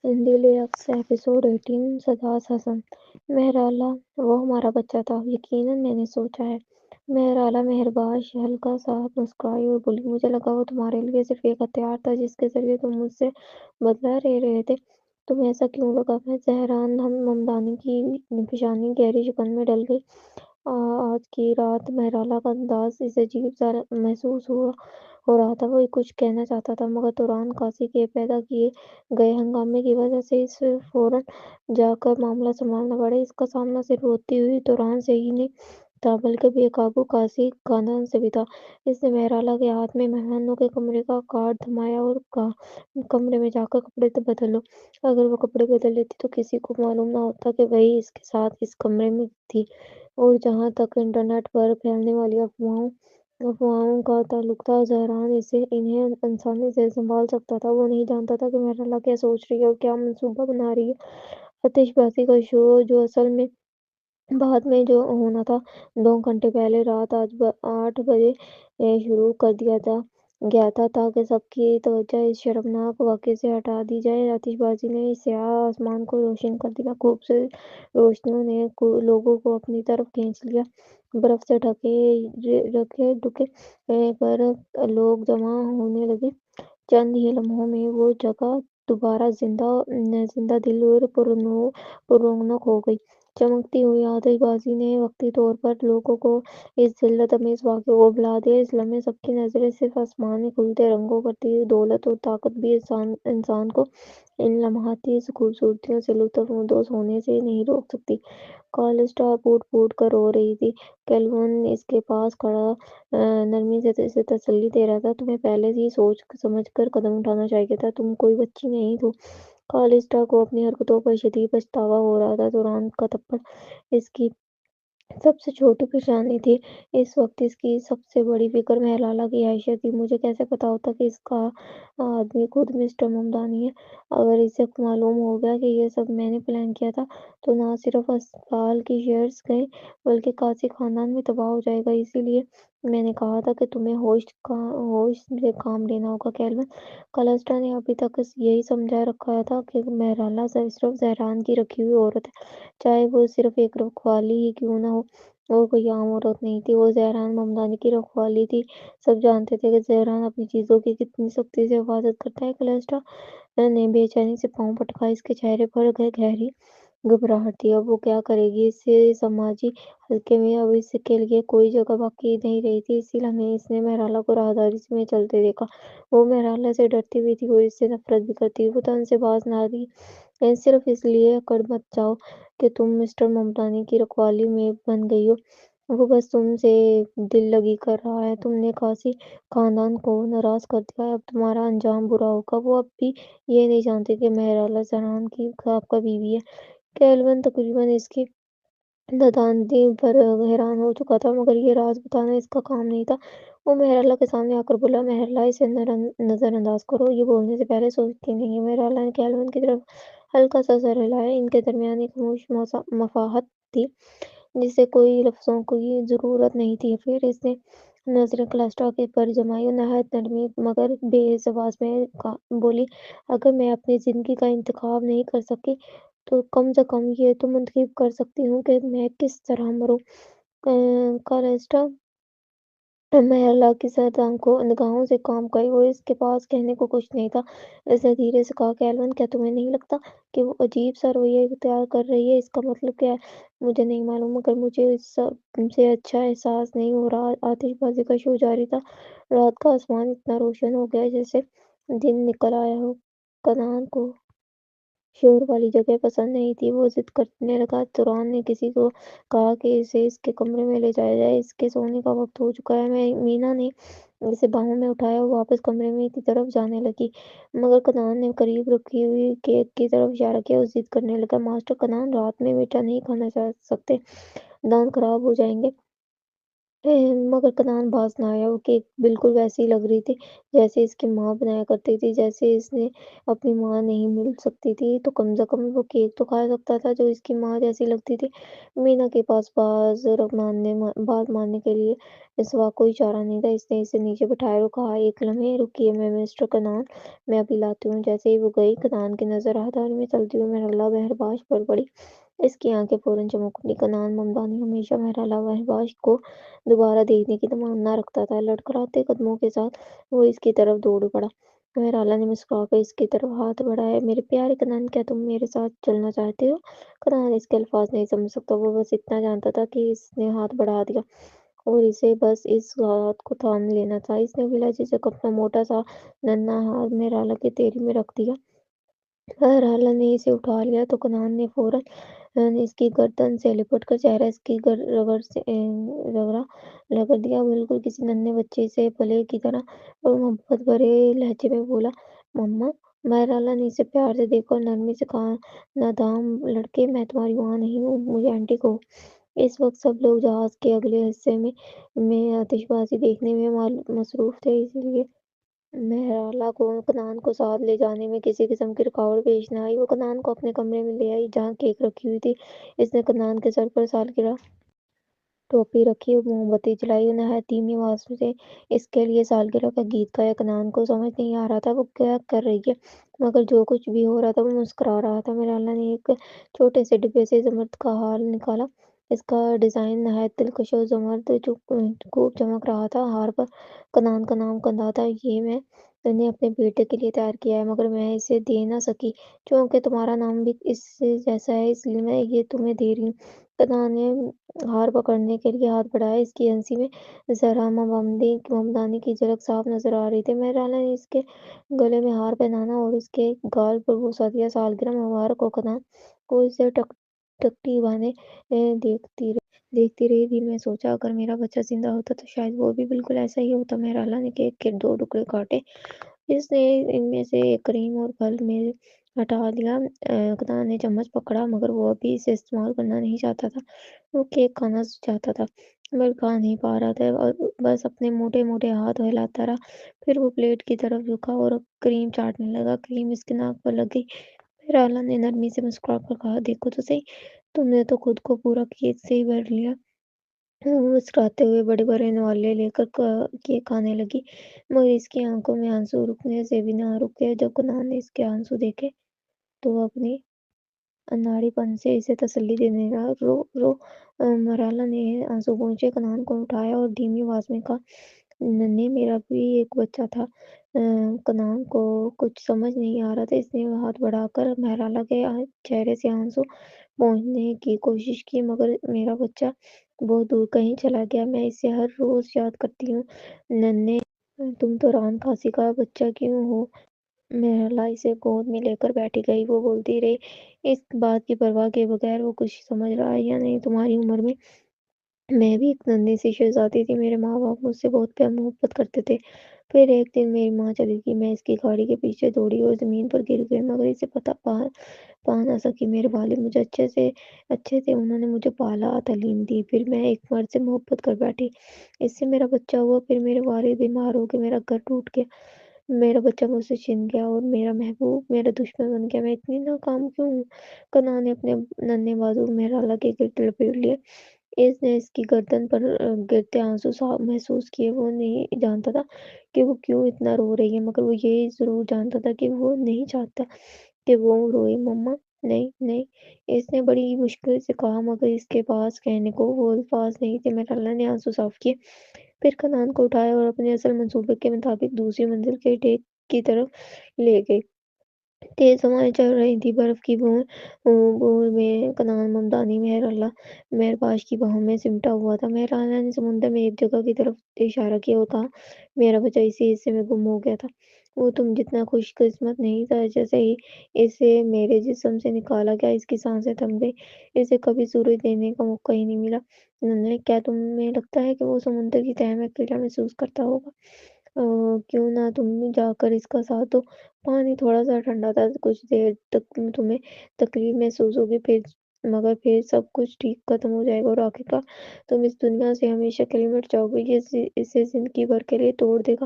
Deluxe episode 18 Sajjad حسن۔ مہرالہ وہ ہمارا بچہ تھا، یقیناً میں نے سوچا ہے۔ مہرالہ مہرباش ہلکا سا مسکرائی اور بولی، مجھے لگا وہ تمہارے لیے صرف ایک ہتھیار تھا جس کے ذریعے تم مجھ سے بدلہ لے رہے تھے۔ تمہیں ایسا کیوں لگا؟ میں زہران ممدانی کی پیشانی گہری شکن میں ڈل گئی۔ آج کی رات مہرالہ کا انداز اسے عجیب سا محسوس ہو رہا تھا۔ وہ کچھ کہنا چاہتا تھا مگر توران کاسی کے پیدا کیے گئے ہنگامے کی وجہ سے اسے فوراً جا کر معاملہ سنبھالنا پڑا۔ اس کا سامنا صرف روتی ہوئی توران سے ہی نہیں تھا بلکہ بے قابو کاسی خاندان سے بھی تھا۔ اس نے مہرالہ کے ہاتھ میں مہمانوں کے کمرے کا کارڈ تھمایا اور کہا، کمرے میں جا کر کپڑے بدل لو۔ اگر وہ کپڑے بدل لیتی تو کسی کو معلوم نہ ہوتا کہ وہی اس کے ساتھ اس کمرے میں تھی۔ اور جہاں تک انٹرنیٹ پر پھیلنے والی افواہوں کا تعلق تھا، زہران انہیں آسانی سے سنبھال سکتا تھا۔ وہ نہیں جانتا تھا کہ مہرالہ کیا سوچ رہی ہے اور کیا منصوبہ بنا رہی ہے۔ آتش بازی کا شو جو اصل میں بعد میں جو ہونا تھا، 2 گھنٹے پہلے رات 8 بجے شروع کر دیا گیا تھا تاکہ سب کی توجہ اس شرمناک واقعے سے ہٹا دی جائے۔ آتش بازی نے سیاہ آسمان کو روشن کر دیا۔ خوبصورت روشنیوں نے لوگوں کو اپنی طرف کھینچ لیا۔ برف سے ڈھکے پر لوگ جمع ہونے لگے۔ چند ہی لمحوں میں وہ جگہ دوبارہ زندہ دل اور پررونق ہو گئی۔ چمکتی ہوئی آتش بازی نے وقتی طور پر لوگوں کو اس ذلت آمیز واقعے کو بھلا دیا۔ اس لمحے سب کی نظریں صرف آسمان میں کھلتے رنگوں پر تھیں۔ دولت اور طاقت بھی انسان کو ان لمحاتی خوبصورتیوں سے لطف اندوز ہونے سے نہیں روک سکتی۔ کالسٹرا پھوٹ پھوٹ کر رو رہی تھی۔ کیلون اس کے پاس کھڑا نرمی سے اسے تسلی دے رہا تھا، تمہیں پہلے ہی سوچ سمجھ کر قدم اٹھانا چاہیے تھا، تم کوئی بچی نہیں ہو۔ کالسٹرا کو اپنی حرکتوں پر شدید پچھتاوا ہو رہا تھا۔ توران کا تھپڑ اس کی سب سے چھوٹی پریشانی تھی۔ اس وقت اس کی سب سے بڑی فکر مہرالہ کی حیثیت تھی۔ مجھے کیسے پتا ہوتا کہ اس کا آدمی خود مسٹر ممدانی ہے؟ اگر اسے معلوم ہو گیا کہ یہ سب میں نے پلان کیا تھا تو نہ صرف اسپتال کی شیئرز گئے بلکہ کاسی خاندان بھی تباہ ہو جائے گا۔ اسی لیے میں نے کہا تھا کہ تمہیں ہوش سے کام لینا ہوگا کیلون۔ کالسٹرا نے ابھی تک یہی سمجھ رکھا تھا کہ مہرالہ صرف زہران کی رکھی ہوئی عورت ہے، چاہے وہ صرف ایک رکھوالی ہی کیوں نہ ہو۔ وہ کوئی عام عورت نہیں تھی، وہ زہران ممدانی کی رکھوالی تھی۔ سب جانتے تھے کہ زہران اپنی چیزوں کی کتنی سختی سے حفاظت کرتا ہے۔ کالسٹرا نے بے چینی سے پاؤں پٹکا۔ اس کے چہرے پر گہری گھبراہٹ تھی۔ اب وہ کیا کرے گی؟ اس سماجی حلقے میں اب اس کے لیے کوئی جگہ باقی نہیں رہی تھی۔ اسی لمحے اس نے مہرالہ کو راہداری میں چلتے دیکھا۔ وہ مہرالہ سے ڈرتی ہوئی تھی اور اس سے نفرت بھی کرتی تھی۔ وہ تن سے باز نہ تھی۔ صرف اس لیے اکڑ مت جاؤ کہ تم مسٹر ممدانی کی رکھوالی میں بن گئی ہو۔ وہ بس تم سے دل لگی کر رہا ہے۔ تم نے کاسی خاندان کو ناراض کر دیا ہے، اب تمہارا انجام برا ہوگا۔ وہ اب بھی یہ نہیں جانتے کہ مہرالہ زہران کی آپ کا بیوی ہے۔ کیلون تقریباً اس کی نادانی پر حیران ہو چکا تھا مگر یہ راز بتانا اس کا کام نہیں تھا۔ وہ مہرالہ کے سامنے آ کر بولا، مہرالہ، اسے نظر انداز کرو، یہ بولنے سے پہلے سوچتی نہیں ہے۔ مہرالہ نے کیلون کی طرف ہلکا سا سر ہلایا۔ ان کے درمیان ایک خاموش مفاہمت تھی جسے کوئی لفظوں کی ضرورت نہیں تھی۔ پھر اس نے نظریں کالسٹرا پر جمائیں اور نہایت نرمی مگر بے حس آواز میں بولی، اگر میں اپنی زندگی کا انتخاب نہیں کر سکی تو کم سے کم یہ تو منتخب کر سکتی ہوں کہ میں کس طرح مروں۔ کالسٹرا مہرالہ کی سرد نگاہوں سے کام گئی اور اس کے پاس کہنے کو کچھ نہیں تھا۔ اس نے دھیرے سے کہا، کیلون، کیا تمہیں نہیں لگتا کہ وہ عجیب سا رویہ اختیار کر رہی ہے؟ اس کا مطلب کیا ہے مجھے نہیں معلوم مگر مجھے اس سے اچھا احساس نہیں ہو رہا۔ آتش بازی کا شو جاری تھا۔ رات کا آسمان اتنا روشن ہو گیا جیسے دن نکل آیا ہو۔ کنان کو شور والی جگہ پسند نہیں تھی۔ وہ ضد کرنے لگا۔ توران نے کسی کو کہا کہ اسے اس کے کمرے میں لے جایا جائے، اس کے سونے کا وقت ہو چکا ہے۔ مینا نے اسے باہوں میں اٹھایا اور واپس کمرے کی طرف جانے لگی مگر کنان نے قریب رکھی ہوئی کیک کی طرف اشارہ کیا۔ وہ ضد کرنے لگا، ماسٹر کنان، رات میں میٹھا نہیں کھانا سکتے، دانت خراب ہو جائیں گے۔ اے مگر کنان باز نہ آیا۔ وہ کیک بالکل ویسی لگ رہی تھی جیسے اس کی ماں بنایا کرتی تھی۔ جیسے اس نے اپنی ماں نہیں مل سکتی تھی تو کم سے کم وہ کیک تو کھا سکتا تھا جو اس کی ماں جیسی لگتی تھی۔ مینا کے پاس بات ماننے کے لیے سوا کوئی چارہ نہیں تھا۔ اس نے اسے نیچے بٹھایا اور کہا، ایک لمحے رکیے مسٹر کنان، میں ابھی لاتی ہوں۔ جیسے ہی وہ گئی، کنان کی نظر راہداری میں چلتی ہوئی مہرالہ مہرباش پر پڑی۔ اس کی آنکھیں فوراً چمک اٹھیں۔ کنان ممدانی ہمیشہ مہرالہ مہرباش کو دوبارہ دیکھنے کی تمنا رکھتا تھا۔ لڑکھڑاتے قدموں کے ساتھ وہ اس کی طرف دوڑ پڑا۔ مہرالہ نے مسکرا کر اس کی طرف ہاتھ بڑھایا۔ میرے پیارے کنان، کیا تم میرے ساتھ چلنا چاہتے ہو؟ کنان اس کے الفاظ نہیں سمجھ سکتا۔ وہ بس اتنا جانتا تھا کہ اس نے ہاتھ بڑھا دیا اور اسے بس اس ہاتھ کو تھام لینا تھا۔ اس نے بلا جھجک اپنا موٹا سا ننھا ہاتھ مہرالہ کی تیری میں رکھ دیا۔ مہرالہ نے اسے اٹھا لیا تو کنان نے فوراً اس کی گردن سے لپٹ کر چہرہ اس کی رگڑا رگڑ دیا، بالکل کسی ننھے بچے سے پلے کی طرح، اور محبت بھرے لہجے میں بولا، مما۔ مہرالہ نے اسے پیار سے دیکھا اور نرمی سے کہا، نادان لڑکے، میں تمہاری ماں نہیں ہوں، مجھے آنٹی کہو۔ اس وقت سب لوگ جہاز کے اگلے حصے میں آتش بازی دیکھنے میں مصروف تھے، اس لیے مہرالہ کو کنان کو ساتھ لے جانے میں کسی قسم کی رکاوٹ پیش نہ آئی۔ وہ کنان کو اپنے کمرے میں لے آئی جہاں کیک رکھی ہوئی تھی۔ اس نے کنان کے سر پر سالگرہ ٹوپی رکھی اور موم بتی جلائی اور نہایت دھیمی آواز سے اس کے لیے سالگرہ کا گیت گایا۔ کنان کو سمجھ نہیں آ رہا تھا وہ کیا کر رہی ہے، مگر جو کچھ بھی ہو رہا تھا وہ مسکرا رہا تھا۔ مہرالہ نے ایک چھوٹے سے ڈبے سے زمرد کا ہار نکالا۔ اس کا ڈیزائن نہایت دلکش اور زمرد خوب چمک رہا تھا۔ ہار پر کنان کا نام کندہ تھا۔ یہ میں نے اپنے بیٹے کے لیے تیار کیا ہے، مگر میں اسے دے نہ سکی چونکہ تمہارا نام بھی اس جیسا ہے، اس لیے میں یہ تمہیں دے رہی ہوں۔ کنان نے ہار پکڑنے کے لیے ہاتھ بڑھایا۔ اس کی ہنسی میں ذرا ممدانی کی جھلک صاف نظر آ رہی تھی۔ مہرالہ نے اس کے گلے میں ہار پہنانا اور اس کے گال پر بوسہ دیا۔ سالگرہ مبارک ہو کنان کو اسے ٹکٹی بانے دیکھتی رہی۔ دل میں سوچا، اگر میرا بچہ زندہ ہوتا تو شاید وہ بھی بالکل ایسا ہی ہوتا۔ مہرالہ نے کیک کے 2 ٹکڑے کاٹے۔ اس نے ان میں سے ایک کریم اور پھل میں ہٹا دیا۔ کنان نے چمچ پکڑا مگر وہ ابھی اسے استعمال کرنا نہیں چاہتا تھا۔ وہ کیک کھانا چاہتا تھا مگر کھا نہیں پا رہا تھا اور بس اپنے موٹے موٹے ہاتھ ہلاتا رہا۔ پھر وہ پلیٹ کی طرف جھکا اور کریم چاٹنے لگا۔ کریم اس کے ناک پر لگ گئی۔ مہرالہ نے نرمی سے مسکرا کر کہا، دیکھو تو صحیح، تم نے تو خود کو پورا کیک سے ہی بھر لیا۔ وہ مسکراتے ہوئے بڑے بڑے نوالے لے کر کیک کھانے لگی، مگر اس کی آنکھوں میں آنسو رکنے سے بھی نہ رکے۔ جب کنان نے اس کے آنسو دیکھے تو وہ اپنی اناڑی پن سے اسے تسلی دینے لگا، رو رو۔ مہرالہ نے آنسو پوچھے کنان کو اٹھایا اور دھیمی آواز میں کہا، ننھے، میرا بھی ایک بچہ تھا۔ کنان کو کچھ سمجھ نہیں آ رہا تھا۔ اس نے ہاتھ بڑھا کر مہرالہ کے چہرے سے آنسو پوچھنے کی کوشش کی، مگر میرا بچہ بہت دور کہیں چلا گیا، میں اسے ہر روز یاد کرتی ہوں۔ ننھے، تم تو ران کھاسی کا بچہ کیوں ہو؟ مہرالہ اسے گود میں لے کر بیٹھ گئی۔ وہ بولتی رہی، اس بات کی پرواہ کیے بغیر وہ کچھ سمجھ رہا ہے یا نہیں، تمہاری عمر میں بھی ایک ننھی سی شہزادی تھی، میرے ماں باپ مجھ سے بہت پیار محبت کرتے تھے۔ پھر ایک دن میری ماں چلی گئی، میں اس کی گاڑی کے پیچھے دوڑی اور زمین پر گر گئی، مگر اسے پا نہ سکی۔ میرے والد مجھے اچھے تھے، انہوں نے مجھے پالا، تعلیم دی، پھر میں ایک مرد سے محبت کر بیٹھی، اس سے میرا بچہ ہوا۔ پھر میرے والد بیمار ہو گئے، میرا گھر ٹوٹ گیا، میرا بچہ مجھ سے چھن گیا اور میرا محبوب میرا دشمن بن گیا، میں اتنی ناکام کیوں ہوں؟ کنان نے اپنے ننھے بازو مہرالہ کے گرد لپیٹ لیے۔ اس نے اس کی گردن پر گرتے آنسو محسوس کیے۔ وہ نہیں جانتا تھا کہ وہ کیوں اتنا رو رہی ہے، مگر وہ یہ ضرور جانتا تھا کہ وہ نہیں چاہتا کہ وہ روئے۔ مما، نہیں نہیں، اس نے بڑی مشکل سے کہا، مگر اس کے پاس کہنے کو وہ الفاظ نہیں تھے۔ مہرالہ نے آنسو صاف کیے، پھر کنان کو اٹھایا اور اپنے اصل منصوبے کے مطابق دوسری منزل کے ڈیک کی طرف لے گئی۔ تیز ہوائیں چل رہی تھیں، برف کی بوند میں کنان ممدانی مہرالہ مہرباش کی باہوں میں سمٹا ہوا تھا۔ مہرالہ نے سمندر میں ایک جگہ کی طرف اشارہ کیا اور کہا، میرا بچہ اسی حصے میں گم ہو گیا تھا، وہ تم جتنا خوش قسمت نہیں تھا۔ جیسے ہی اسے میرے جسم سے نکالا گیا، اس کی سانسیں تھم گئیں، اسے کبھی سورج دیکھنے کا موقع ہی نہیں ملا۔ ننھے، کیا تمہیں لگتا ہے کہ وہ سمندر کی تہہ میں اکیلا محسوس کرتا ہوگا؟ کیوں نہ تم جا کر اس کا ساتھ دو؟ پانی تھوڑا سا ٹھنڈا تھا، کچھ دیر تک تمہیں تکلیف محسوس ہوگی، پھر مگر پھر سب کچھ ٹھیک ختم ہو جائے گا اور آخرکار تم اس دنیا سے ہمیشہ کے لیے مٹ جاؤ گے۔ یہ اسے زندگی بھر کے لیے توڑ دے گا۔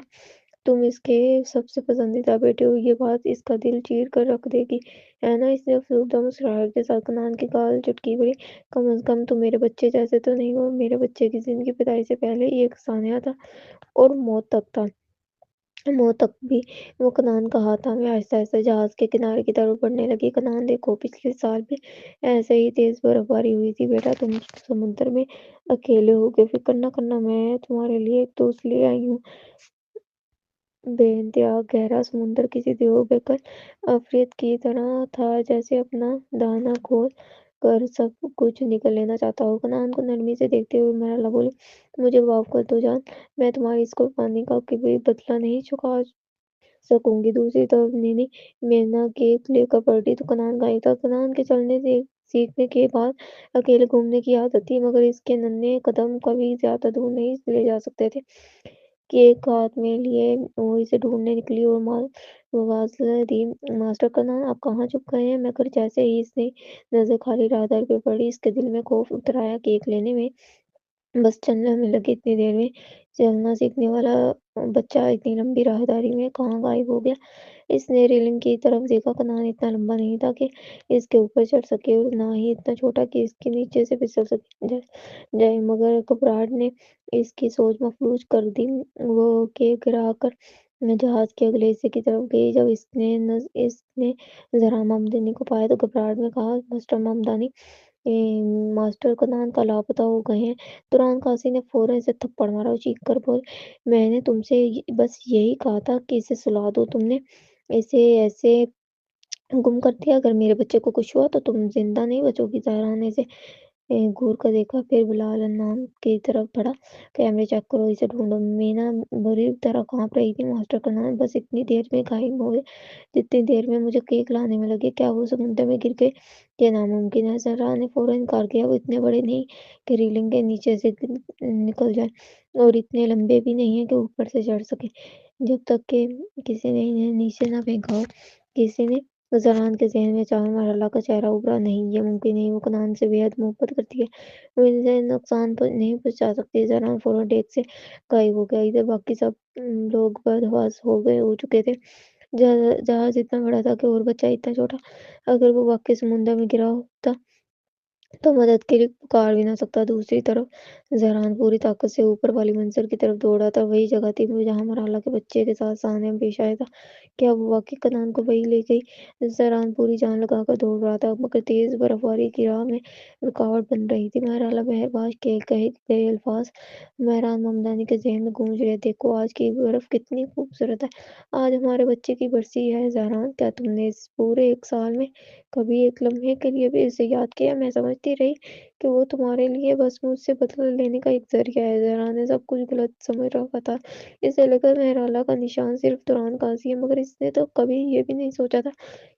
تم اس کے سب سے پسندیدہ بیٹے ہو، یہ بات اس کا دل چیر کر رکھ دے گی، ہے نا؟ اس نے افسردہ مسکراہٹ کے ساتھ کنان کی گال چٹکی بڑی۔ کم از کم تم میرے بچے جیسے تو نہیں ہو۔ میرے بچے کی زندگی پیدائش سے پہلے ہی ایک سانحہ تھا اور موت تک تھا۔ موت تک بھی۔ وہ کنان کا ہاتھ تھامے آہستہ آہستہ جہاز کے کنارے کی طرف بڑھنے لگی۔ کنان دیکھو، پچھلے سال بھی ایسے ہی تیز برف باری ہوئی تھی بیٹا، تم سمندر میں اکیلے ہوگے، فکر نہ کرنا، میں تمہارے لیے ایک دوست لے آئی ہوں۔ بے انتہا گہرا سمندر کسی دیوبکر عفریت کی طرح تھا، جیسے اپنا دہانہ کھول کر سب کچھ نگل لینا چاہتا ہو۔ کنان کو نرمی سے دیکھتے ہوئے مہرالہ بولی، مجھے معاف کر دو جان، میں تمہاری اس قربانی کا کبھی بدلہ نہیں چکا سکوں گی۔ دوسری طرف نینی مینا کیک لے کر پلٹی تو کنان غائب تھا۔ کنان کے چلنے سیکھنے کے بعد اکیلے گھومنے کی عادت تھی، مگر اس کے ننھے قدم کبھی زیادہ دور نہیں لے جا سکتے تھے۔ کیک ہاتھ میں لیے وہ اسے ڈھونڈنے نکلی اور مواصلت دی، ماسٹر کنان آپ کہاں چھپ گئے ہیں؟ مگر جیسے ہی اس نے نظر خالی راہداری پہ پڑی، اس کے دل میں خوف اتر آیا۔ کیک لینے میں بس چند لمحے لگے، اتنی دیر میں چلنا سیکھنے والا بچہ اتنی لمبی راہداری میں کہاں غائب ہو گیا؟ اس نے ریلنگ کی طرف دیکھا، کنان اتنا لمبا نہیں تھا کہ اس کے اوپر چڑھ سکے اور نہ ہی اتنا چھوٹا کہ اس کے نیچے سے پھسل جائے، مگر گھبراہٹ نے اس کی سوچ مفلوج کر دی۔ وہ کیک گرا کر جہاز کے اگلے حصے کی طرف گئی۔ جب اس نے ذرا مامدنی کو پایا تو گھبراہٹ میں کہا، مسٹر مامدانی، ماسٹر کنان کا لاپتہ ہو گئے ہیں۔ تران قاضی نے فوراً اسے تھپڑ مارا اور چیخ کر بولے، میں نے تم سے بس یہی کہا تھا کہ اسے سلا دو، تم نے اسے ایسے گم کر دیا۔ اگر میرے بچے کو کچھ ہوا تو تم زندہ نہیں بچو گی۔ ظاہرہ نے اسے گھور کر دیکھا، پھر بلال نام کی طرف بڑھا، کیمرے چیک کرو، اسے ڈھونڈو۔ مینا بری طرح کانپ رہی تھی۔ ماسٹر کنان بس اتنی دیر میں غائب ہوئے جتنی دیر میں مجھے کیک لانے میں لگے۔ کیا وہ سمندر میں گر گئے؟ یہ ناممکن ہے۔ ذرا نے فوراً انکار کیا، وہ اتنے بڑے نہیں کہ ریلنگ کے نیچے سے نکل جائیں اور اتنے لمبے بھی نہیں ہیں کہ اوپر سے چڑھ سکیں جب تک کہ کسی نے انہیں نیچے نہ پھینکا ہو۔ کسی نے زران کے ذہن میں اچانک مرحلہ کا چہرہ ابھرا، نہیں، یہ ممکن نہیں، وہ کنان سے بے حد محبت کرتی ہے، وہ اسے نقصان نہیں پہنچا سکتی۔ زران فوراً ڈیک سے غائب ہو گیا۔ ادھر باقی سب لوگ بدحواس ہو چکے تھے۔ جہاز اتنا بڑا تھا کہ اور بچہ اتنا چھوٹا، اگر وہ واقعی سمندر میں گرا ہوتا تو مدد کے لیے پکار بھی نہ سکتا۔ دوسری طرف زہران پوری طاقت سے اوپر والی منزل کی طرف دوڑ رہا تھا، وہی جگہ تھی جہاں مرحلہ کے بچے کے ساتھ سانحہ پیش آیا تھا۔ کیا وہ واقعی کنان کو وہیں لے گئی؟ زہران پوری جان لگا کر دوڑ رہا تھا، مگر تیز برف باری کی راہ میں رکاوٹ بن رہی تھی۔ مرحلہ مہرباش کے کہے گئے الفاظ مہران ممدانی کے ذہن میں گونج رہے، دیکھو آج کی برف کتنی خوبصورت ہے، آج ہمارے بچے کی برسی ہے۔ زہران، کیا تم نے اس پورے 1 سال میں کبھی ایک لمحے کے لیے بھی اسے یاد کیا؟ میں سمجھتی رہی کہ وہ تمہارے لیے بس مجھ سے بدلہ لینے کا ایک ذریعہ ہے۔ زہران نے سب کچھ غلط سمجھ رکھا تھا۔ اسے لگا مہرالہ کا نشان صرف تران قاضی ہے، مگر اس نے تو کبھی یہ بھی نہیں سوچا تھا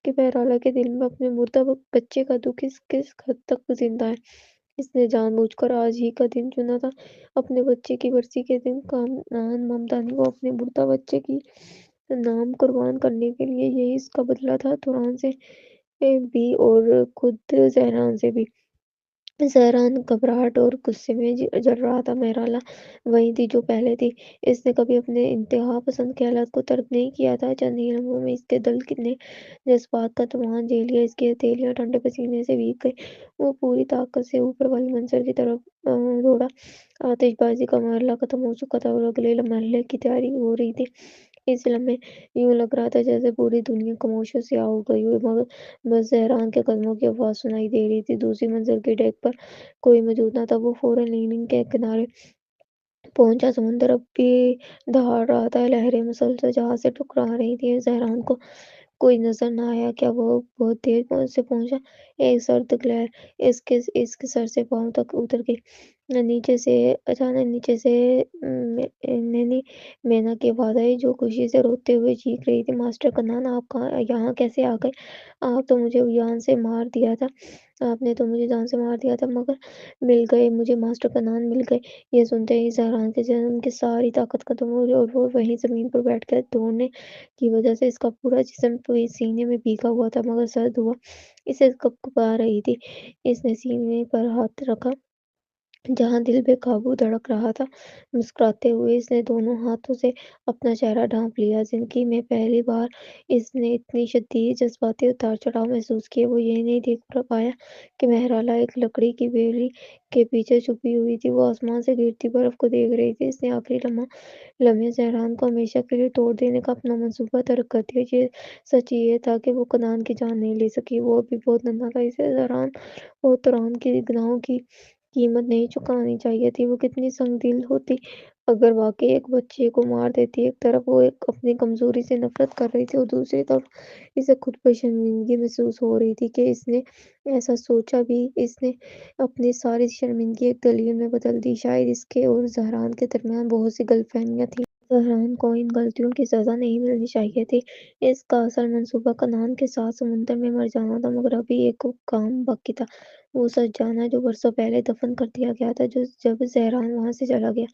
کہ مہرالہ کے دل میں اپنے مردہ بچے کا دکھ کس حد تک زندہ ہے۔ اس نے جان بوجھ کر آج ہی کا دن چنا تھا، اپنے بچے کی برسی کے دن۔ کنان مامدانی کو اپنے مردہ بچے کی نام قربان کرنے کے لیے یہی اس کا بدلہ تھا، تران سے بھی اور خود زہران سے بھی۔ زہران گھبراہٹ اور غصے میں جل رہا تھا۔ مہرالہ وہی تھی جو پہلے تھی۔ اس نے کبھی اپنے انتہا پسند خیالات کو ترک نہیں کیا تھا۔ چند ہی لمحوں میں اس کے دل نے جذبات کا طوفان جھیل لیا، اس کی ہتھیلیاں ٹھنڈے پسینے سے بھیگ گئیں۔ وہ پوری طاقت سے اوپر والی منزل کی طرف دوڑا۔ آتش بازی کا مرحلہ ختم ہو چکا تھا اور اگلے مرحلے کی تیاری ہو رہی تھی۔ اس لمحے یوں لگ رہا تھا جیسے پوری دنیا خاموش و سیاہ ہو گئی ہو، مگر بس زہران کے قدموں کی آواز سنائی دے رہی تھی۔ دوسری منزل کے ڈیک پر کوئی موجود نہ تھا۔ وہ فوراً ریلنگ کے کنارے پہنچا۔ سمندر اب بھی دہاڑ رہا تھا، لہریں مسلسل جہاز سے ٹکرا رہی تھیں۔ زہران کو کوئی نظر نہ آیا۔ کیا وہ بہت دیر سے پہنچا؟ ایک سرد لہر اس کے سر سے پاؤں تک اتر گئی۔ نیچے سے اچانک نیچے سے نینی مینا کی آواز آئی جو خوشی سے روتے ہوئے چیخ رہی تھی، ماسٹر کنان آپ کہاں یہاں کیسے آ گئے؟ آپ تو مجھے جان سے مار دیا تھا، آپ نے تو مجھے جان سے مار دیا تھا مگر مل گئے مجھے ماسٹر کنان مل گئے۔ یہ سنتے ہی زہران کے جسم کی ساری طاقت ختم ہو گئی اور وہ وہیں زمین پر بیٹھ کر دوڑنے کی وجہ سے اس کا پورا جسم سینے میں بھیگا ہوا تھا مگر سرد ہوا اسے کپکپا رہی تھی۔ اس نے سینے پر ہاتھ رکھا جہاں دل بے قابو دھڑک رہا تھا۔ مسکراتے ہوئے اس نے دونوں ہاتھوں سے اپنا چہرہ ڈھانپ لیا۔ زندگی میں پہلی بار اس نے اتنی شدید جذباتی اتار چڑھاؤ محسوس کیے۔ وہ یہ نہیں دیکھ پایا کہ مہرالہ ایک لکڑی کی بیڑی کے پیچھے چھپی ہوئی تھی۔ وہ آسمان سے گرتی برف کو دیکھ رہی تھی۔ اس نے آخری لمحے زہران کو ہمیشہ کے لیے توڑ دینے کا اپنا منصوبہ ترک کر دیا۔ سچ یہ تھا کہ وہ کنان کی جان نہیں لے سکی۔ وہ ابھی بہت ننھا تھا، اسے زہران اور توران کی گناہوں کی قیمت نہیں چکانی چاہیے تھی۔ وہ کتنی سنگ دل ہوتی اگر واقعی ایک بچے کو مار دیتی۔ ایک طرف وہ اپنی کمزوری سے نفرت کر رہی تھی اور دوسری طرف اسے خود پر شرمندگی محسوس ہو رہی تھی کہ اس نے ایسا سوچا بھی۔ اس نے اپنی ساری شرمندگی ایک دلیل میں بدل دی۔ شاید اس کے اور زہران کے درمیان بہت سی غلط فہمیاں تھیں۔ زہران کو ان غلطیوں کی سزا نہیں ملنی چاہیے تھی۔ اس کا اصل منصوبہ کنان کے ساتھ سمندر میں مر جانا تھا مگر ابھی ایک کام باقی تھا، وہ سچ جانا جو برسوں پہلے دفن کر دیا گیا تھا۔ جب زہران وہاں سے چلا گیا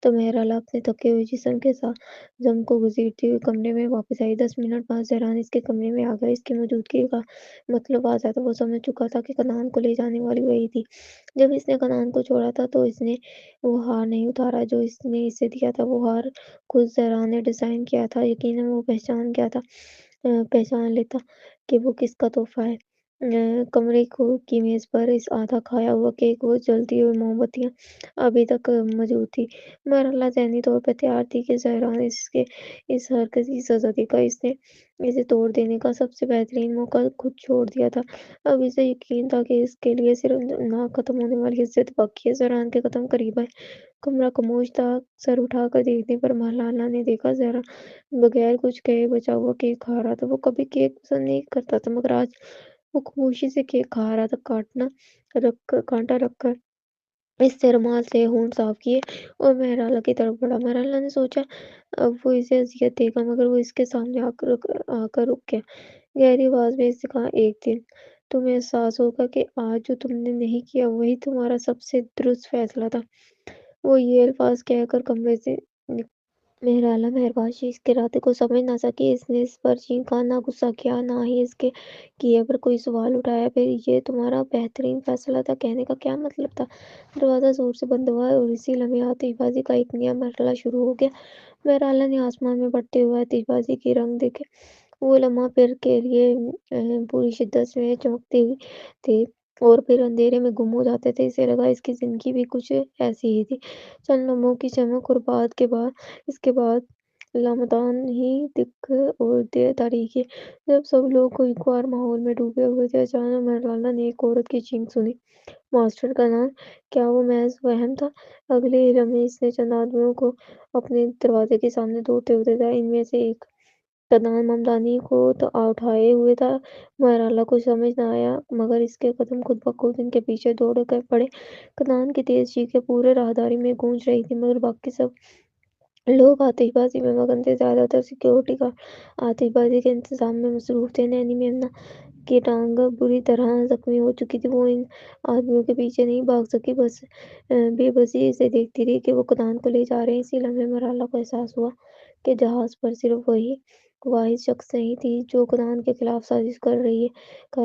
تو مہرالہ اپنے تھکے ہوئے جسم کے ساتھ زم کو گزرتی ہوئی کمرے میں واپس آئی۔ 10 منٹ بعد زہران اس کے کمرے میں آ گیا۔ اس کی موجودگی کا مطلب واضح تھا، وہ سمجھ چکا تھا کہ کنان کو لے جانے والی وہی تھی۔ جب اس نے کنان کو چھوڑا تھا تو اس نے وہ ہار نہیں اتارا جو اس نے اسے دیا تھا۔ وہ ہار خود زہران نے ڈیزائن کیا تھا۔ یقیناً وہ پہچان لیتا کہ وہ کس کا تحفہ ہے۔ کمرے کی میز پر اس آدھا کھایا ہوا کیک، وہ جلتی ہوئی موم بتیاں ابھی تک موجود تھی۔ مہرالہ ذہنی طور پر تیار تھی کہ زہران اس حرکت کی سزا دے گا۔ اس نے اسے توڑ دینے کا سب سے بہترین موقع خود چھوڑ دیا تھا۔ اب اسے یقین تھا کہ اس کے لیے صرف نہ ختم ہونے والی عزت باقی ہے۔ زہران کے قدم قریب آئے، کمرہ خاموش تھا۔ سر اٹھا کر دیکھنے پر مہرالہ نے دیکھا زہران بغیر کچھ کہے بچا ہوا کیک کھا رہا تھا۔ وہ کبھی کیک پسند نہیں کرتا تھا مگر آج وہ خاموشی سے کیک کھا رہا تھا، کانٹا رکھ کر۔ اس نے رومال سے ہونٹ صاف کیے اور مہرالہ کی طرف بڑھا۔ مہرالہ نے سوچا اب وہ اسے اذیت دے گا مگر وہ اس کے سامنے آ کر رک گیا۔ گہری آواز میں اس نے کہا، ایک دن تمہیں احساس ہوگا کہ آج جو تم نے نہیں کیا وہی تمہارا سب سے درست فیصلہ تھا۔ وہ یہ الفاظ کہہ کر کمرے سے نکلا۔ مہرالہ مہربان اس کے ارادے کو سمجھ نہ سکی۔ اس نے اس پر چیخا، نہ غصہ کیا نہ ہی اس کے کیے پر کوئی سوال اٹھایا۔ پھر یہ تمہارا بہترین فیصلہ تھا کہنے کا کیا مطلب تھا؟ دروازہ زور سے بند ہوا اور اسی لمحے آتش بازی کا ایک نیا مرحلہ شروع ہو گیا۔ مہرالہ نے آسمان میں بڑھتے ہوئے آتش بازی کے رنگ دیکھے۔ وہ لمحہ پھر کے لیے پوری شدت سے چمکتے تھے اور پھر اندھیرے میں گم ہو جاتے تھے۔ اسے لگا اس کی زندگی بھی کچھ ایسی ہی تھی، چند لمحوں کی چمک اور اس کے بعد لامتعان ہی دکھ اور تاریکی۔ جب سب لوگ خوشگوار ماحول میں ڈوبے ہوئے تھے، اچانک مہرالہ نے ایک عورت کی چیخ سنی، ماسٹر کنان! کیا وہ محض وہم تھا؟ اگلے ہی لمحے اس نے چند آدمیوں کو اپنے دروازے کے سامنے دوڑتے ہوئے دیکھا۔ ان میں سے ایک کنان ممدانی کو اٹھائے ہوئے تھا۔ مہرالہ کو سمجھ نہ آیا مگر اس کے قدم خود بخود ان کے پیچھے دوڑ پڑے۔ کنان کی تیز چیخیں پورے راہداری میں گونج رہی تھیں مگر باقی سب لوگ آتش بازی میں مگن تھے۔ زیادہ تر سیکورٹی گارڈ آتش بازی کے انتظام میں مصروف تھے۔ نینی میمنہ کی ٹانگ بری طرح زخمی ہو چکی تھی، وہ ان آدمیوں کے پیچھے نہیں بھاگ سکی، بس بے بسی سے دیکھتی رہی کہ وہ کنان کو لے جا رہے ہیں۔ اسی لمحے مہرالہ کو احساس ہوا کہ جہاز پر صرف وہی واحد شخص نہیں تھی جو کنان کے خلاف سازش کر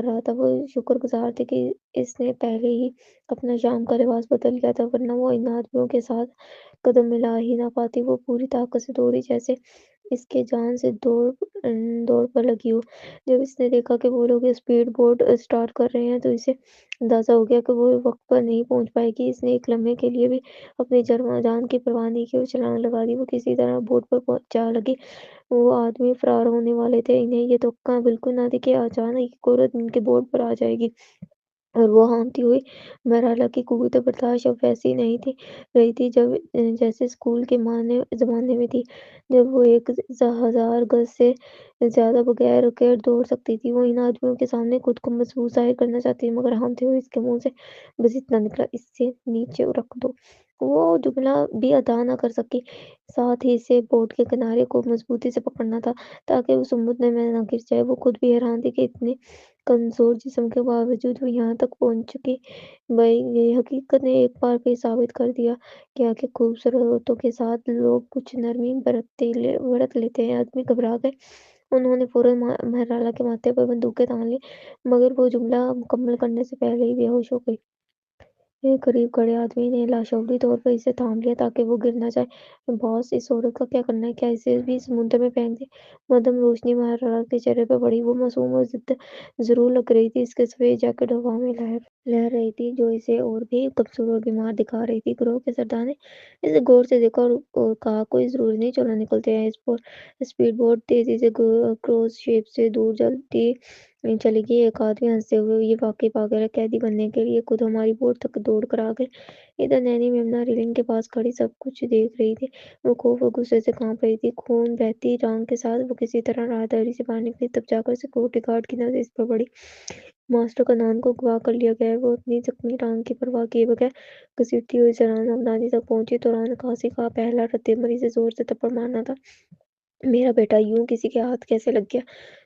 رہا تھا۔ وہ شکر گزار تھی کہ اس نے پہلے ہی اپنا شام کا لباس بدل لیا تھا ورنہ وہ ان آدمیوں کے ساتھ قدم ملا ہی نہ پاتی۔ وہ پوری طاقت سے دوڑی جیسے اس کے جان سے دوڑ پر لگی ہو۔ جب اس نے دیکھا کہ وہ لوگ اسپیڈ بوٹ اسٹارٹ کر رہے ہیں تو اسے اندازہ ہو گیا کہ وہ وقت پر نہیں پہنچ پائے گی۔ اس نے ایک لمحے کے لیے بھی اپنی جان کی پرواہ نہیں کی اور چھلانگ لگا دی۔ وہ کسی طرح بوٹ پر جا لگی۔ وہ آدمی فرار ہونے والے تھے، انہیں یہ توقع بالکل نہ تھی کہ اچانک ایک عورت ان کے بوٹ پر آ جائے گی۔ اور وہ ہانپتی ہوئی مرحلہ کی قوت برداشت اب ویسی نہیں تھی رہی تھی جب جیسے اسکول کے زمانے میں تھی، جب وہ 1000 گز سے زیادہ بغیر رکے دوڑ سکتی تھی۔ وہ ان آدمیوں کے سامنے خود کو مضبوط ظاہر کرنا چاہتی تھی، مگر ہانپتے ہوئے اس کے منہ سے بس اتنا نکلا، "اس سے نیچے رکھ دو"۔ وہ جملہ بھی ادا نہ کر سکی، ساتھ ہی اسے بورڈ کے کنارے کو مضبوطی سے پکڑنا تھا تاکہ وہ سمندر میں نہ گر جائے۔ وہ خود بھی حیران تھی کہ اتنے کمزور جسم کے باوجود وہ یہاں تک پہنچ چکی۔ یہ حقیقت نے ایک بار پھر ثابت کر دیا کہ خوبصورت عورتوں کے ساتھ لوگ کچھ نرمی برت لیتے ہیں۔ آدمی گھبرا گئے۔ انہوں نے فوراً مہرالہ کے ماتھے پر بندوقیں تان لیں، مگر وہ جملہ مکمل کرنے سے پہلے ہی بے ہوش ہو گئی۔ ایک قریب کھڑے آدمی نے لاشعوری طور پر اسے تھام لیا تاکہ وہ گر نہ جائے۔ "باس، اس عورت کا کیا کرنا ہے؟ کیا اسے بھی سمندر میں پھینک دیں؟" مدھم روشنی مہرالہ کے چہرے پر پڑی۔ وہ معصوم اور زندہ ضرور لگ رہی تھی، اس کی سفید جیکٹ ہوا میں لہر رہی تھی جو اسے اور بھی کمزور اور بیمار دکھا رہی تھی۔ گروہ کے سردار نے اسے غور سے دیکھا اور کہا، "کوئی ضروری نہیں، چلو نکلتے ہیں۔" اسپیڈ بوٹ تیزی سے کروز شپ سے دور چلی گئی۔ ایک آدمی ہنستے ہوئے، "یہ واقعی پاگل ہے، قیدی بننے کے لیے خود ہماری بوٹ تک دوڑ کر آ گئے۔" ادھر نینی میمنہ ریلنگ کے پاس کھڑی سب کچھ دیکھ رہی تھی۔ وہ خوف اور غصے سے کانپ رہی تھی، خون بہتی ٹانگ کے ساتھ وہ کسی طرح راہداری سے باہر نکلی۔ تب جا کر سیکورٹی گارڈ کی نظر اس پر پڑی۔ ماسٹر کنان کو اغوا کر لیا گیا ہے۔ وہ اپنی زخمی ٹانگ کی پرواہ کیے بغیر گھسیٹتی ہوئی زنان ممدانی تک پہنچی۔ تو عکاسی کا پہلا ردعمل اسے زور سے تھپڑ مارنا تھا۔ "میرا بیٹا یوں کسی کے ہاتھ کیسے لگ گیا؟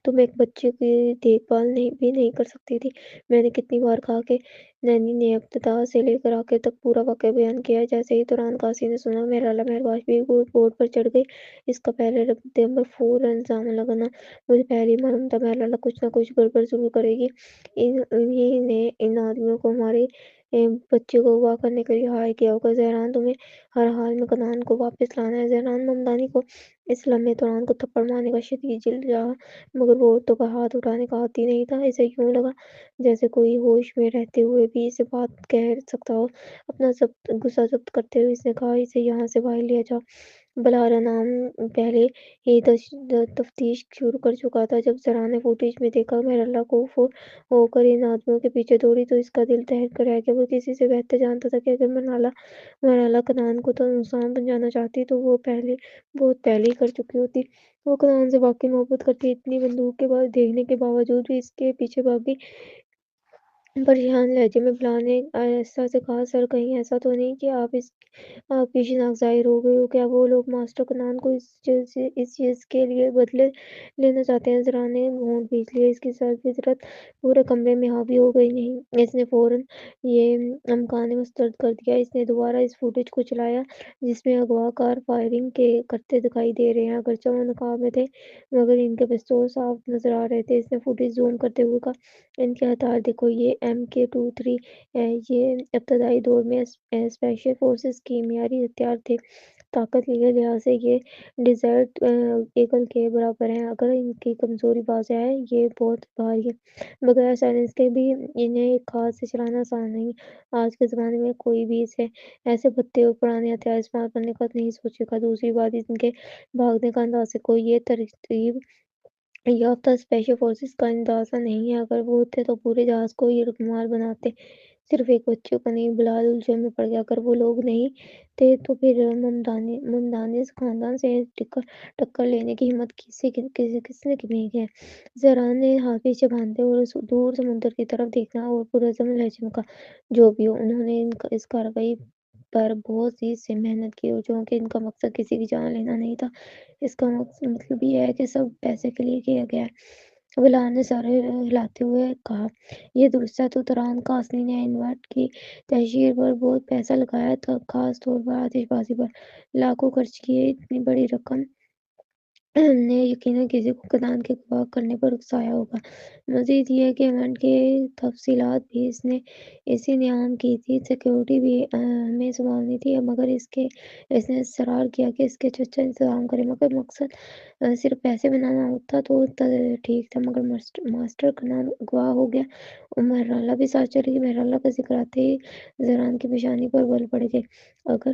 تم ایک بچے کی دیکھ بھال بھی نہیں کر سکتی تھی؟ میں نے کتنی بار کہا کہ"۔ نینی نے ابتدا سے لے کر آخر تک پورا واقعہ بیان کیا۔ جیسے ہی تو عکاسی نے سنا، مہرالہ مہرباش بھی بورڈ پر چڑھ گئی۔ اس کا پہلا ردعمل فوراً الزام لگانا۔ "مجھے پہلے ہی معلوم تھا، مہرالہ کچھ نہ کچھ گڑبڑ ضرور کرے گی۔ انہی نے ان آدمیوں کو ہمارے بچے کو اغوا کرنے کے لیے ہائر کیا ہوگا۔ زہران، تمہیں ہر حال میں کنان کو واپس لانا ہے۔" زہران ممدانی کو اس لمحے تو کو تھپڑ مارنے کا شدید جل رہا، مگر وہ عورتوں کا ہاتھ اٹھانے کا عادی نہیں تھا۔ اسے یوں لگا جیسے کوئی ہوش میں رہتے ہوئے بھی اسے بات کہہ سکتا ہو۔ اپنا غصہ ضبط کرتے ہوئے اس نے کہا، "اسے یہاں سے باہر لیا جاؤ۔" بلارا نام پہلے ہی تفتیش شروع کر چکا تھا۔ جب زہرا نے فوٹیج میں دیکھا مہرالہ خوف ہو کر ان آدمیوں کے پیچھے دوڑی تو اس کا دل دہل کر رہ گیا۔ وہ کسی سے بہتر جانتا تھا کہ اگر مہرالہ کنان کو تو نقصان پہنچانا چاہتی تو وہ بہت پہلے ہی کر چکی ہوتی۔ وہ کنان سے واقعی محبت کرتی، اتنی بندوق کے دیکھنے کے باوجود بھی اس کے پیچھے بھاگی۔ پریشان لہجے میں بلا نے آہستہ سے کہا، "سر، کہیں ایسا تو نہیں کہ آپ کی شناخت ظاہر ہو گئی ہو؟ کیا وہ لوگ ماسٹر کنان کو اس چیز کے لیے بدلے لینا چاہتے ہیں؟" زہرا نے ہونٹ بھینچ لیا۔ اس کی سرد فطرت پورے کمرے میں حاوی ہو گئی۔ نہیں، اس نے فوراً یہ امکان مسترد کر دیا۔ اس نے دوبارہ اس فوٹیج کو چلایا جس میں اغوا کار فائرنگ کرتے دکھائی دے رہے ہیں۔ اگرچہ وہ نقاب میں تھے مگر ان کے پستول صاف نظر آ رہے تھے۔ اس نے فوٹیج زوم کرتے ہوئے کہا، "ان کے ہتھیار دیکھو، یہ MK23 ہے۔ یہ ابتدائی دور میں اسپیشل فورسز کی معیاری ہتھیار تھے۔ طاقت کے لحاظ سے یہ ڈیزرٹ ایگل کے برابر ہیں۔ اگر ان کی کمزوری واضح ہے، یہ بہت بھاری ہیں۔ بغیر سائلنس کے بھی انہیں ایک ہاتھ سے چلانا آسان نہیں۔ آج کے زمانے میں کوئی بھی ایسے بھدے اور پرانے ہتھیار استعمال کرنے کا نہیں سوچے گا۔ دوسری بات، ان کے بھاگنے کا انداز دیکھو، یہ ترتیب یافتہ اسپیشل فورسز کا اندازہ نہیں ہے۔ اگر وہ ہوتے تو پورے جہاز کو یرغمال بناتے۔ صرف ایک بچے کا نہیں۔" بلال الجھن میں پڑ گیا۔ اگر وہ لوگ نہیں تھے تو پھر ممدانی خاندان سے ٹکر لینے کی ہمت کس نے نہیں ہے؟ زہرا نے ہاتھ پیچھے باندھے اور دور سمندر کی طرف دیکھنا اور پرعزم لہجے میں کہا، "جو بھی ہو، انہوں نے اس کارروائی پر بہت سے محنت کی اور چونکہ ان کا مقصد کسی کی جان لینا نہیں تھا، اس کا مطلب یہ ہے کہ سب پیسے کے لیے کیا گیا ہے۔" بلال نے سر ہلاتے ہوئے کہا، "یہ درست ہے۔" تو تران قاسمی نے انویٹ کی تشہیر پر بہت پیسہ لگایا تھا، خاص طور پر آتش بازی پر لاکھوں خرچ کیے۔ اتنی بڑی رقم نے یقیناً کسی کو کنان کے اغوا کرنے پر اکسایا ہوگا۔ مزید یہ کہ ایونٹ کی تفصیلات بھی اسی نے عام کی تھی۔ سیکورٹی بھی ہمیں سنبھالنی تھی، مگر اس نے اصرار کیا کہ اس کے چچا انتظام کریں۔ مگر مقصد صرف پیسے بنانا ہوتا تو ٹھیک تھا، مگر ماسٹر کنان اغوا ہو گیا اور مہرالہ بھی ساتھ چلی گئی۔ مہرالہ کا ذکر آتے ہی زہرا کی پیشانی پر بل پڑ گئے۔ اگر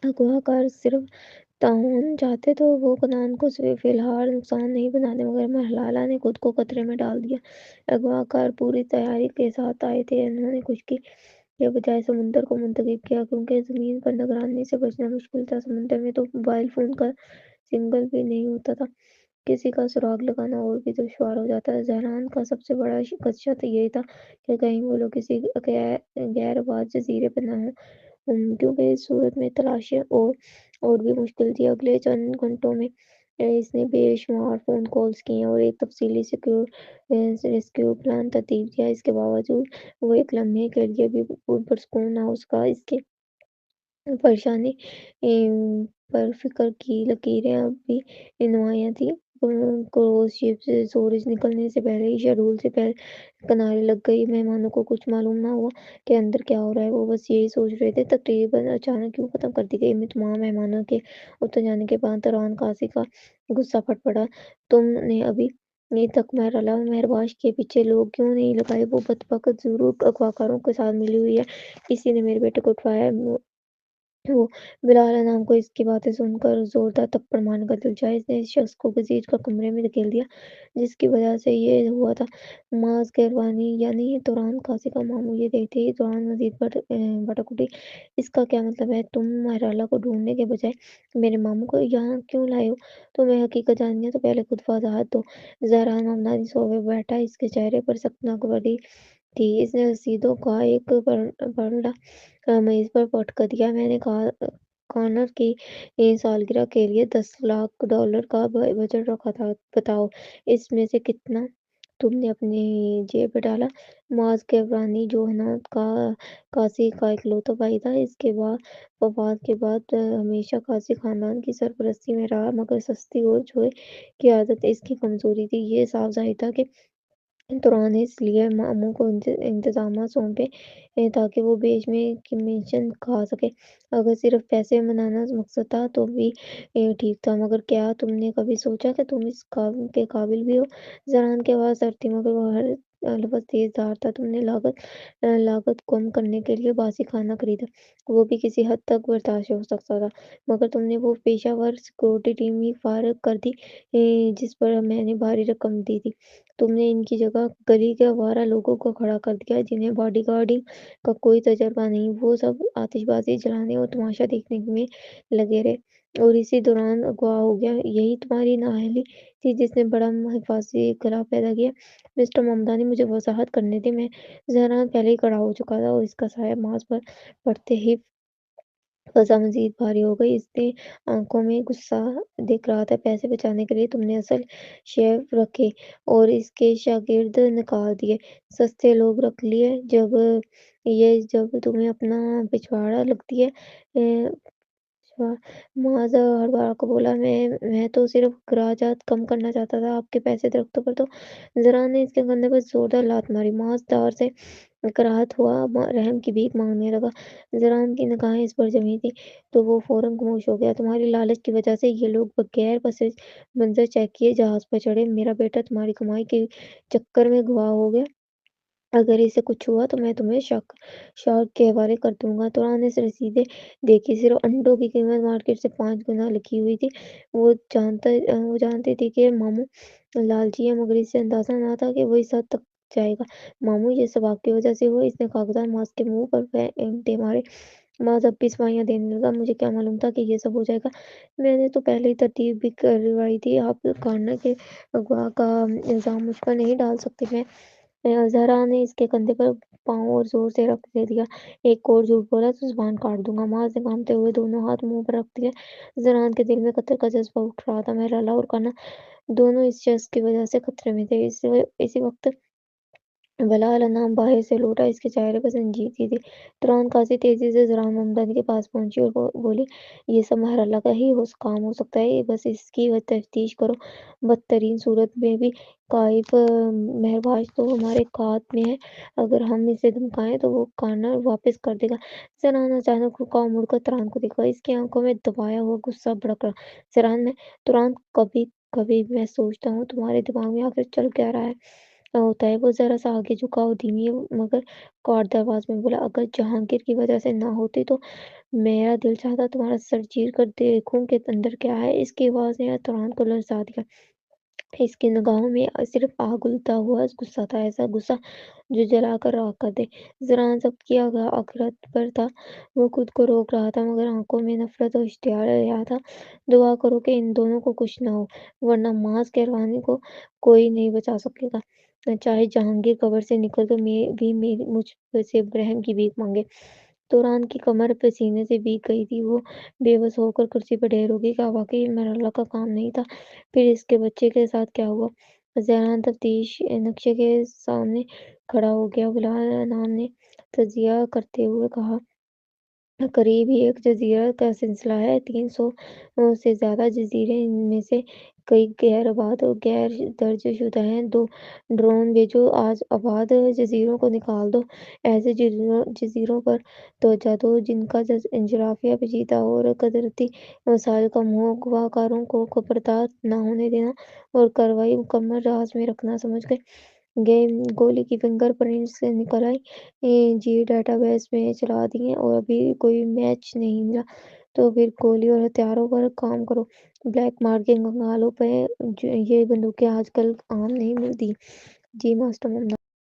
اغوا کار صرف تعاون چاہتے تو وہ کنان کو فی الحال نقصان نہیں بناتے، مگر مرحلہ نے خود کو خطرے میں ڈال دیا۔ اغوا کار پوری تیاری کے ساتھ آئے تھے۔ انہوں نے خشکی کے بجائے سمندر کو منتخب کیا، کیونکہ زمین پر نگرانی سے بچنا مشکل تھا۔ سمندر میں تو موبائل فون کا سگنل بھی نہیں ہوتا تھا، کسی کا سراغ لگانا اور بھی دشوار ہو جاتا۔ زہران کا سب سے بڑا خدشہ تو یہی تھا کہ کہیں وہ لوگ کسی غیر آباد جزیرے پر نہ ہوں، کیونکہ اس صورت میں تلاشی اور بھی مشکل تھی۔ اگلے چند گھنٹوں میں اس نے بے شمار فون کالز کیں اور ایک تفصیلی ریسکیو پلان ترتیب دیا۔ اس کے باوجود وہ ایک لمحے کے لیے بھی پرسکون نہ ہو سکا۔ اس کی پریشانی پر فکر کی لکیریں اب بھی نمایاں تھیں۔ کروز شپ سے سورج نکلنے سے پہلے ہی شیڈول سے کنارے لگ گئی۔ مہمانوں کو کچھ معلوم نہ ہوا کہ اندر کیا ہو رہا ہے، وہ بس یہی سوچ رہے تھے تقریباً اچانک کیوں ختم کر دی گئی۔ تمام مہمانوں کے اتر جانے کے بعد تران قاضی کا غصہ پھٹ پڑا۔ تم نے ابھی تک مرحلہ مہرباش کے پیچھے لوگ کیوں نہیں لگائے؟ وہ بدبخت ضرور اغواکاروں کے ساتھ ملی ہوئی ہے۔ کسی نے میرے بیٹے کو اٹھوایا ہے۔ وہ بلال انعام کو اس کی باتیں سن کر زوردار تھپڑ مارنے کا دل چاہا۔ اس نے اس شخص کو گھسیٹ کر کمرے میں دھکیل دیا جس کی وجہ سے یہ ہوا تھا۔ معاذ کیروانی یعنی تران قاضی کا ماموں یہ دیکھتے ہی تران مزید بھڑک اٹھی۔ اس کا کیا مطلب ہے؟ تم مرحلہ کو ڈھونڈنے کے بجائے میرے ماموں کو یہاں کیوں لائے ہو؟ تمہیں حقیقت جاننی ہے تو پہلے خود وضاحت دو۔ زہران ممدانی صوبے پر بیٹھا، اس کے چہرے پر سخت ناگواری تھی۔ اس نے رسیدوں کا ایک بنڈل میز پر پٹک دیا۔ میں نے کانر کی سالگرہ کے لیے $10 لاکھ کا بجٹ رکھا تھا، بتاؤ اس میں سے کتنا تم نے اپنی جیب میں ڈالا؟ معاذ کیروانی جو حناد قاضی کا اکلوتا بھائی تھا، اس کے وفات کے بعد ہمیشہ قاضی خاندان کی سرپرستی میں رہا، مگر سستی اور جوئے کی عادت اس کی کمزوری تھی۔ یہ صاف ظاہر تھا کہ تران نے اس لیے ماموں کو انتظامات سونپے تاکہ وہ بیچ میں کمیشن کھا سکے۔ اگر صرف پیسے بنانا مقصد تھا تو بھی ٹھیک تھا، مگر کیا تم نے کبھی سوچا کہ تم اس کے قابل بھی ہو؟ زہران کی آواز سرد تھی، مگر وہ ہر لفظ تیز دھار تھا۔ تم نے لاگت کم کرنے کے لیے باسی کھانا خریدا، وہ بھی کسی حد تک برداشت ہو سکتا تھا، مگر تم نے وہ پیشہ ور سیکورٹی ٹیم ہی فارغ کر دی جس پر میں نے بھاری رقم دی تھی۔ تم نے ان کی جگہ گلی کے آوارہ لوگوں کو کھڑا کر دیا جنہیں باڈی گارڈنگ کا کوئی تجربہ نہیں۔ وہ سب آتش بازی جلانے اور تماشا دیکھنے میں لگے رہے اور اسی دوران اغوا ہو گیا۔ یہی تمہاری نااہلی تھی جس نے بڑا حفاظتی خلا پیدا کیا؟ مسٹر ممدانی مجھے وضاحت کرنے دیں۔ میں زہران پہلے ہی کھڑا ہو چکا تھا اور اس کا سایہ معاذ پر پڑتے ہی فضا مزید بھاری ہو گئی۔ اس کی آنکھوں میں غصہ دکھ رہا تھا۔ پیسے بچانے کے لیے تم نے اصل شیف رکھے اور اس کے شاگرد نکال دیے، سستے لوگ رکھ لیے۔ جب تمہیں اپنا پچھواڑا لگتی ہے۔ معاذ ہڑبڑا کر بولا، میں تو صرف اخراجات کم کرنا چاہتا تھا، آپ کے پیسے درختوں پر تو۔ زہران نے اس کے کندھے پر زوردار لات ماری۔ معاذ دار سے کراہت ہوا، رحم کی بھیک مانگنے لگا۔ زہران کی نگاہیں اس پر جمی تھیں تو وہ فوراً خاموش ہو گیا۔ تمہاری لالچ کی وجہ سے یہ لوگ بغیر پس منظر چیک کیے جہاز پر چڑھے۔ میرا بیٹا تمہاری کمائی کے چکر میں اغوا ہو گیا، اگر اسے کچھ ہوا تو میں تمہیں شارک کے حوالے کر دوں گا۔ تران نے رسیدیں دیکھی، صرف انڈوں کی قیمت مارکیٹ سے 5 گنا لکھی ہوئی تھی۔ وہ جانتی تھی کہ ماموں لالچی ہے، مگر اسے اندازہ نہ تھا کہ وہ اس حد تک جائے گا۔ ماموں یہ سب آپ کی وجہ سے ہوا۔ اس نے کاغذات معاذ کے منہ پر پھینٹے مارے۔ معاذ اب بھی صفائیاں دینے لگا، مجھے کیا معلوم تھا کہ یہ سب ہو جائے گا، میں نے تو پہلے ہی ترتیب بھی کروائی تھی۔ آپ کارنر کے اغوا کا الزام مجھ پر نہیں ڈال سکتے۔ زہرا نے اس کے کندھے پر پاؤں اور زور سے رکھ دیا۔ ایک اور جھوٹ بولا تو زبان کاٹ دوں گا۔ معاذ نے کانپتے ہوئے دونوں ہاتھ منہ پر رکھ دیے۔ زہرا کے دل میں قتل کا جذبہ اٹھ رہا تھا۔ مرحلہ اور کانر دونوں اس شخص کی وجہ سے خطرے میں تھے۔ اسی وقت بلال انعام باہر سے لوٹا، اس کے چہرے پر سنجیدگی تھی۔ تران قاضی تیزی سے زہرا ممدانی کے پاس پہنچی اور بولی، یہ سب مرحلہ کا ہی کام ہو سکتا ہے، بس اس کی تفتیش کرو۔ بدترین صورت میں بھی کائف مہرباش تو ہمارے ہاتھ میں ہے، اگر ہم اسے دھمکائیں تو وہ کارنر واپس کر دے گا۔ زہرا نے اچانک رکا اور مڑ کر تران کو دیکھا، اس کی آنکھوں میں دبایا ہوا غصہ بھڑک رہا۔ تران کبھی کبھی میں سوچتا ہوں تمہارے دماغ میں آخر چل کیا رہا ہے؟ ہوتا ہے۔ وہ ذرا سا آگے جھکا اور دھیمی مگر کاٹ آواز میں بولا، اگر جہانگیر کی وجہ سے نہ ہوتی تو میرا دل چاہتا تمہارا سر چیر کر دیکھوں کہ اندر کیا ہے۔ اس کی آواز نے تران کو لرزا دیا۔ اس کی نگاہوں میں صرف آگ اگلتا ہوا غصہ تھا، ایسا غصہ جو جلا کر راکھ کر دے۔ ذرا ضبط کیا گیا آخرت پر تھا، وہ خود کو روک رہا تھا مگر آنکھوں میں نفرت اور اشتعال رہا تھا۔ دعا کرو کہ ان دونوں کو کچھ نہ ہو، ورنہ محض کہروانی کو کوئی نہیں بچا سکے گا، چاہے جہانگیر قبر سے نکل کر بھی مجھ سے رحم کی بھیک مانگے۔ توران کی کمر پسینے سے بھیگ گئی تھی، وہ بے بس ہو کر کرسی پر ڈھیر ہو گئی۔ کیا واقعی مہراللہ کا کام نہیں تھا؟ پھر اس کے بچے کے ساتھ کیا ہوا؟ ذہان تفتیش نقشے کے سامنے کھڑا ہو گیا۔ بلال نے تجزیہ کرتے ہوئے کہا، قریب ہی ایک جزیرہ کا سلسلہ ہے، 300 سے زیادہ جزیرے، ان میں سے کئی غیر آباد اور غیر درج شدہ ہیں۔ دو ڈرون بھیجو، آج آباد جزیروں کو نکال دو، ایسے جزیروں پر توجہ دو جن کا جغرافیہ پیچیدہ اور قدرتی وسائل کم ہو۔ اغوا کاروں کو خبردار نہ ہونے دینا اور کارروائی مکمل راز میں رکھنا۔ سمجھ گئے؟ گولی کی فنگر پرنٹس نکل آئی جی، ڈیٹا بیس میں چلا دیے، اور ابھی کوئی میچ نہیں ملا تو پھر گولی اور ہتھیاروں پر کام کرو۔ بلیک مارکیٹ کنگالوں پہ یہ بندوقیں آج کل عام نہیں ملتی۔ جی ماسٹر ممتاز۔